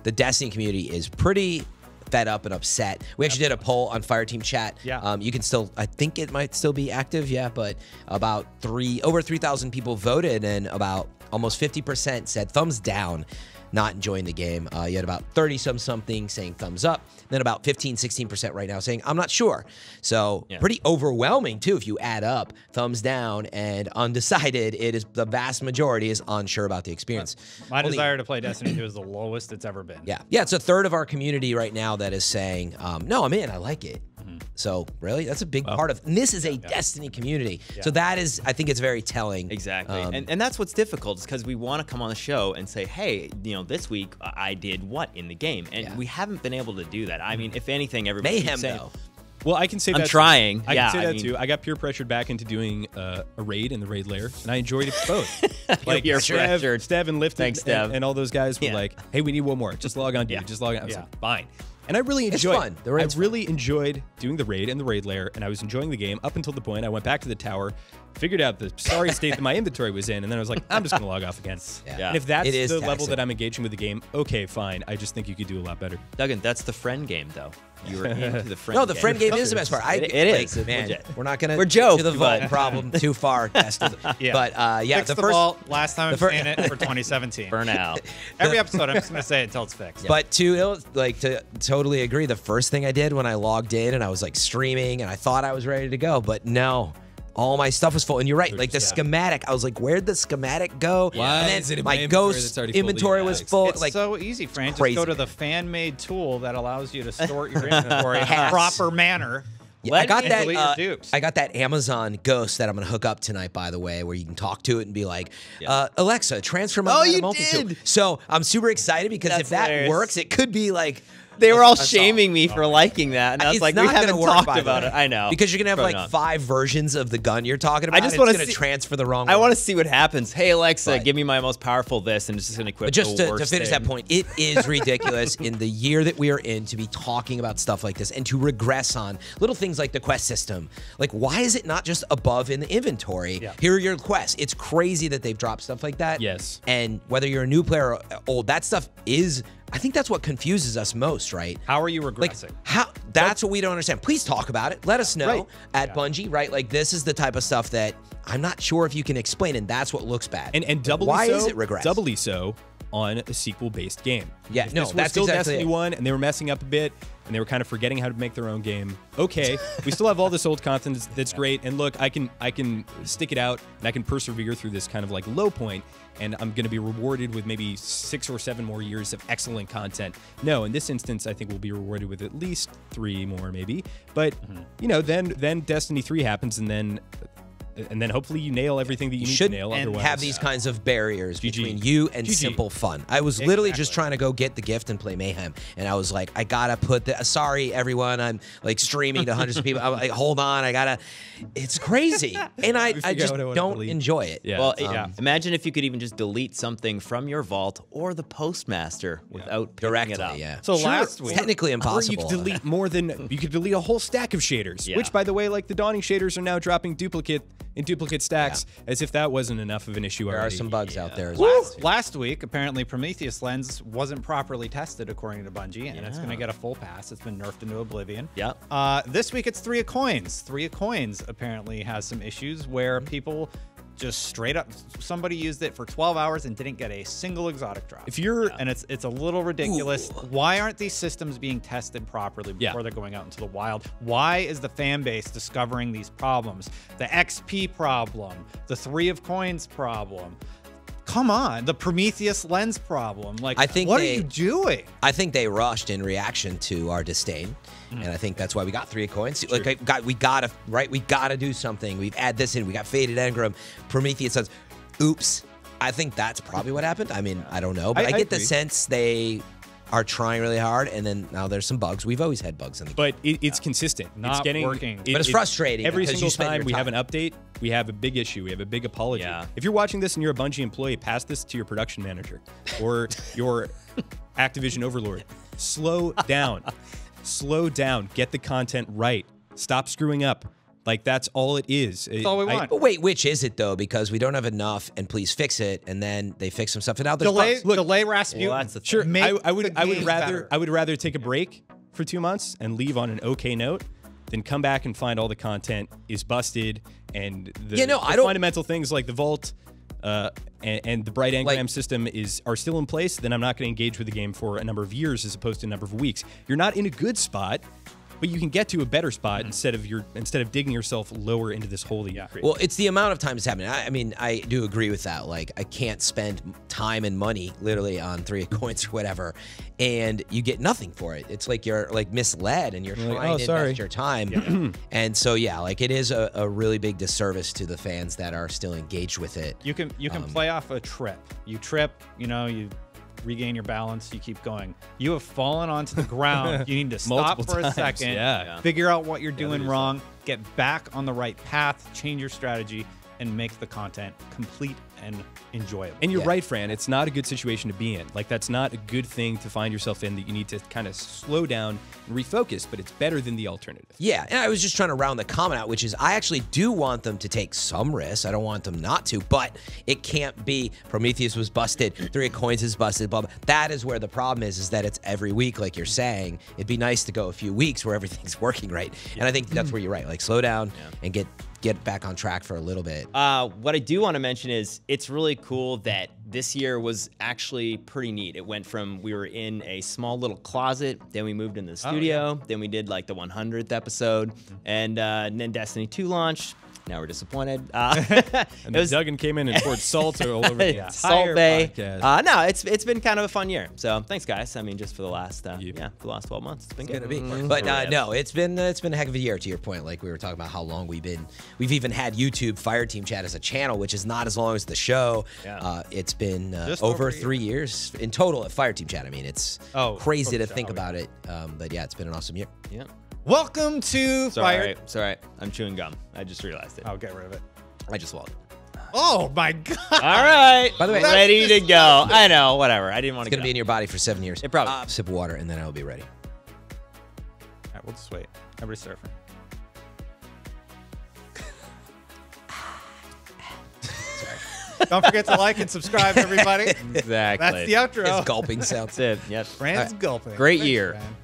the Destiny community is pretty fed up and upset. We actually did a poll on Fireteam chat. Yeah. You can still, I think it might still be active, yeah, but about over 3,000 people voted, and about almost 50% said thumbs down, not enjoying the game. You had about 30-something saying thumbs up, then about 15-16% right now saying I'm not sure. So pretty overwhelming too if you add up thumbs down and undecided. It is the vast majority is unsure about the experience. My desire to play Destiny 2 is the lowest it's ever been. Yeah, it's a third of our community right now that is saying no, I'm in, I like it. So really, that's a big part of, and this is a Destiny community. So that is, I think it's very telling. Exactly. And that's what's difficult, is because we want to come on the show and say, hey, you know, this week I did what in the game? And we haven't been able to do that. I mean, if anything, everybody Mayhem, saying, though. Well, I can say that. I'm trying. I can say that too. I got peer pressured back into doing a raid in the raid lair, and I enjoyed it both. Like Stev and Lift Thanks, Stev. and all those guys were like, "Hey, we need one more. Just log on, dude. Just log on." I was like, "Fine." And I really enjoyed it. I really enjoyed doing the raid in the raid lair, and I was enjoying the game up until the point I went back to the tower, figured out the sorry state that my inventory was in, and then I was like, I'm just going to log off again. And if that's the level that I'm engaging with the game, okay, fine. I just think you could do a lot better. Duggan, that's the friend game, though. You were into the friend game. No, the friend game is the best part. It is. Man, we're not going to to the vault problem too far. But Fix the vault. Last time I'm saying it for 2017. For now. Every episode, I'm just going to say it until it's fixed. But to totally agree, the first thing I did when I logged in and I was like streaming and I thought I was ready to go, but no. All my stuff was full. And you're right, like the schematic, I was like, where'd the schematic go? And then my ghost inventory was full. It's so easy, Frank. Just go to the fan-made tool that allows you to store your inventory in a proper manner. Yeah, I got that Amazon Ghost that I'm gonna hook up tonight, by the way, where you can talk to it and be like, Alexa, transfer my multi-tool. So I'm super excited because if that works, it could be like they were all shaming me for liking that, and I was like, we haven't talked about it. I know, because you're gonna have like 5 versions of the gun you're talking about. I just want to transfer the wrong. I want to see what happens. Hey Alexa, give me my most powerful this, and it's just gonna equip. But just to finish that point, it is ridiculous in the year that we are in to be talking about stuff like this and to regress on little things like the quest system. Like, why is it not just above in the inventory? Here are your quests. It's crazy that they've dropped stuff like that. Yes. And whether you're a new player or old, that stuff is. I think that's what confuses us most, right? How are you regressing? Like, that's what we don't understand. Please talk about it. Let us know at Bungie, right? Like, this is the type of stuff that I'm not sure if you can explain, and that's what looks bad. And why is it regress? Doubly so on a sequel-based game. Yeah, if no, this was that's still exactly Destiny 1, and they were messing up a bit, and they were kind of forgetting how to make their own game. Okay, we still have all this old content that's great, and look, I can stick it out, and I can persevere through this kind of like low point, and I'm going to be rewarded with maybe 6 or 7 more years of excellent content. No, in this instance, I think we'll be rewarded with at least 3 more, maybe. But you know, then Destiny 3 happens, and then hopefully you nail everything that you need to nail. And otherwise, have these kinds of barriers between you and simple fun. I was literally just trying to go get the gift and play Mayhem, and I was like, I gotta put the. Sorry, everyone, I'm like streaming to hundreds of people. I'm like, hold on, I gotta. It's crazy, and I just don't enjoy it. Yeah. Well, imagine if you could even just delete something from your vault or the postmaster without directly it up. Yeah. So last week, technically impossible. Or you could delete more than you could delete a whole stack of shaders. Which, by the way, like the Dawning shaders are now dropping duplicate stacks, as if that wasn't enough of an issue already. There are some bugs out there as well. Last week, apparently Prometheus Lens wasn't properly tested according to Bungie, and it's going to get a full pass. It's been nerfed into oblivion. This week it's 3 of Coins. 3 of Coins apparently has some issues where people just straight up, somebody used it for 12 hours and didn't get a single exotic drop. If you're, and it's a little ridiculous. Why aren't these systems being tested properly before they're going out into the wild? Why is the fan base discovering these problems? The XP problem, the 3 of Coins problem. Come on, the Prometheus Lens problem. Like, what are you doing? I think they rushed in reaction to our disdain, and I think that's why we got 3 of Coins. Like, we gotta do something. We've add this in. We got Faded Engram. Prometheus says, "Oops." I think that's probably what happened. I mean, I don't know, but I get the sense they are trying really hard, and then now there's some bugs. We've always had bugs in the game. But it's consistent. Not working. But it's frustrating. Every single time we have an update, we have a big issue. We have a big apology. If you're watching this and you're a Bungie employee, pass this to your production manager or your Activision overlord. Slow down. Slow down. Get the content right. Stop screwing up. Like, that's all it is. That's all we want. But wait, which is it though? Because we don't have enough, and please fix it. And then they fix some stuff, and now there's bugs. Delay Rasputin. Well, that's the thing. Sure, Make I would the game better. rather take a break for 2 months and leave on an okay note than come back and find all the content is busted and the fundamental things like the vault and the bright engram system are still in place. Then I'm not going to engage with the game for a number of years as opposed to a number of weeks. You're not in a good spot, but you can get to a better spot instead of digging yourself lower into this hole that you create. Well, it's the amount of time it's happening. I mean, I do agree with that. Like, I can't spend time and money literally on 3 coins or whatever, and you get nothing for it. It's like you're like misled, and you're trying to invest your time. And so yeah, like it is a really big disservice to the fans that are still engaged with it. You can play off a trip. You trip, you regain your balance, you keep going. You have fallen onto the ground. You need to stop for a second, figure out what you're doing wrong, get back on the right path, change your strategy, and make the content complete and enjoyable. And you're right, Fran. It's not a good situation to be in. Like, that's not a good thing to find yourself in, that you need to kind of slow down and refocus, but it's better than the alternative. Yeah, and I was just trying to round the comment out, which is I actually do want them to take some risks. I don't want them not to, but it can't be Prometheus was busted, 3 coins is busted, blah, blah. That is where the problem is that it's every week, like you're saying. It'd be nice to go a few weeks where everything's working right. And I think that's where you're right. Like, slow down and get back on track for a little bit. What I do want to mention is it's really cool that this year was actually pretty neat. It went from we were in a small little closet, then we moved into the studio, then we did like the 100th episode, and then Destiny 2 launched. Now we're disappointed. And then Duggan came in and poured salt all over the entire Salt Bay. podcast. No, it's been kind of a fun year. So thanks, guys. I mean, just for the last for the last 12 months, it's been good. But no, it's been a heck of a year. To your point, like we were talking about how long we've even had YouTube Fireteam Chat as a channel, which is not as long as the show. It's been over 3 years in total at Fireteam Chat. I mean, it's crazy to think about it. But yeah, it's been an awesome year. Yeah. Welcome to Fire. Sorry, I'm chewing gum. I just realized it. I'll get rid of it. I just swallowed. Oh my god! All right. By the way, ready to go. I know. Whatever. I didn't want to. It's gonna be in your body for 7 years. It probably. Sip of water, and then I'll be ready. All right, we'll just wait. Everybody's surfing. Don't forget to like and subscribe, everybody. Exactly. That's the outro. It's gulping sounds. That's it. Yep. Fran's gulping. Great Thanks, year. Fran.